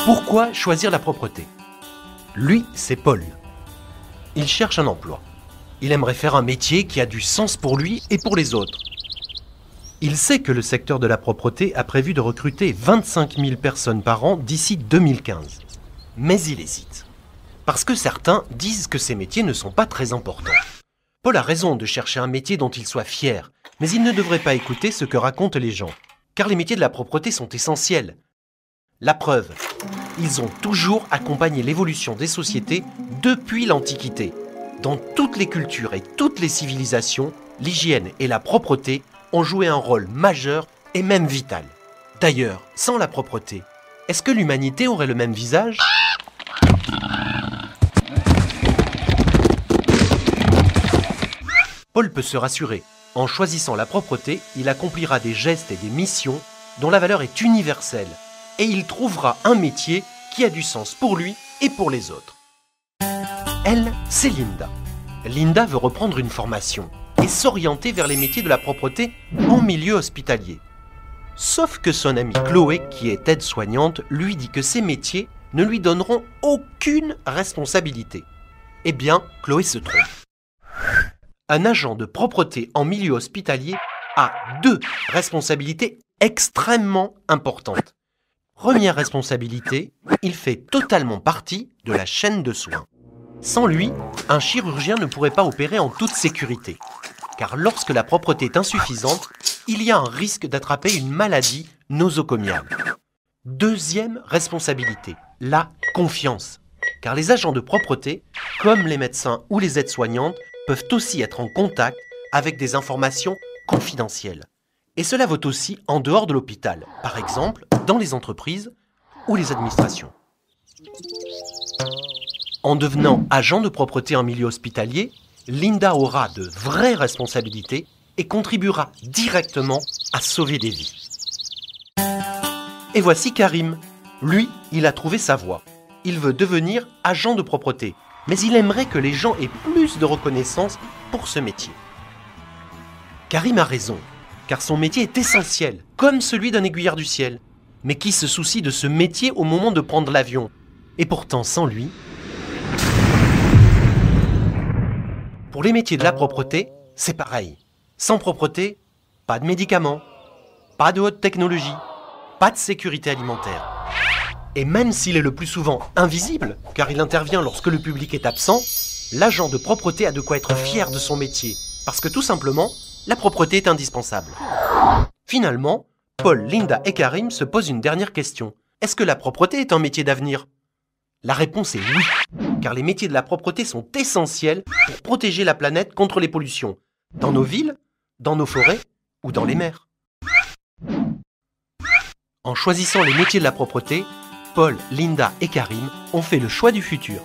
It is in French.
Pourquoi choisir la propreté? Lui, c'est Paul. Il cherche un emploi. Il aimerait faire un métier qui a du sens pour lui et pour les autres. Il sait que le secteur de la propreté a prévu de recruter 25 000 personnes par an d'ici 2015. Mais il hésite. Parce que certains disent que ces métiers ne sont pas très importants. Paul a raison de chercher un métier dont il soit fier, mais il ne devrait pas écouter ce que racontent les gens. Car les métiers de la propreté sont essentiels. La preuve, ils ont toujours accompagné l'évolution des sociétés depuis l'Antiquité. Dans toutes les cultures et toutes les civilisations, l'hygiène et la propreté ont joué un rôle majeur et même vital. D'ailleurs, sans la propreté, est-ce que l'humanité aurait le même visage ? Paul peut se rassurer. En choisissant la propreté, il accomplira des gestes et des missions dont la valeur est universelle. Et il trouvera un métier qui a du sens pour lui et pour les autres. Elle, c'est Linda. Linda veut reprendre une formation et s'orienter vers les métiers de la propreté en milieu hospitalier. Sauf que son amie Chloé, qui est aide-soignante, lui dit que ces métiers ne lui donneront aucune responsabilité. Eh bien, Chloé se trompe. Un agent de propreté en milieu hospitalier a 2 responsabilités extrêmement importantes. Première responsabilité, il fait totalement partie de la chaîne de soins. Sans lui, un chirurgien ne pourrait pas opérer en toute sécurité. Car lorsque la propreté est insuffisante, il y a un risque d'attraper une maladie nosocomiale. Deuxième responsabilité, la confiance. Car les agents de propreté, comme les médecins ou les aides-soignantes, peuvent aussi être en contact avec des informations confidentielles. Et cela vaut aussi en dehors de l'hôpital, par exemple dans les entreprises ou les administrations. En devenant agent de propreté en milieu hospitalier, Linda aura de vraies responsabilités et contribuera directement à sauver des vies. Et voici Karim. Lui, il a trouvé sa voie. Il veut devenir agent de propreté, mais il aimerait que les gens aient plus de reconnaissance pour ce métier. Karim a raison, car son métier est essentiel, comme celui d'un aiguilleur du ciel. Mais qui se soucie de ce métier au moment de prendre l'avion? Et pourtant, sans lui... Pour les métiers de la propreté, c'est pareil. Sans propreté, pas de médicaments, pas de haute technologie, pas de sécurité alimentaire. Et même s'il est le plus souvent invisible, car il intervient lorsque le public est absent, l'agent de propreté a de quoi être fier de son métier, parce que tout simplement, la propreté est indispensable. Finalement, Paul, Linda et Karim se posent une dernière question. Est-ce que la propreté est un métier d'avenir? La réponse est oui, car les métiers de la propreté sont essentiels pour protéger la planète contre les pollutions, dans nos villes, dans nos forêts ou dans les mers. En choisissant les métiers de la propreté, Paul, Linda et Karim ont fait le choix du futur.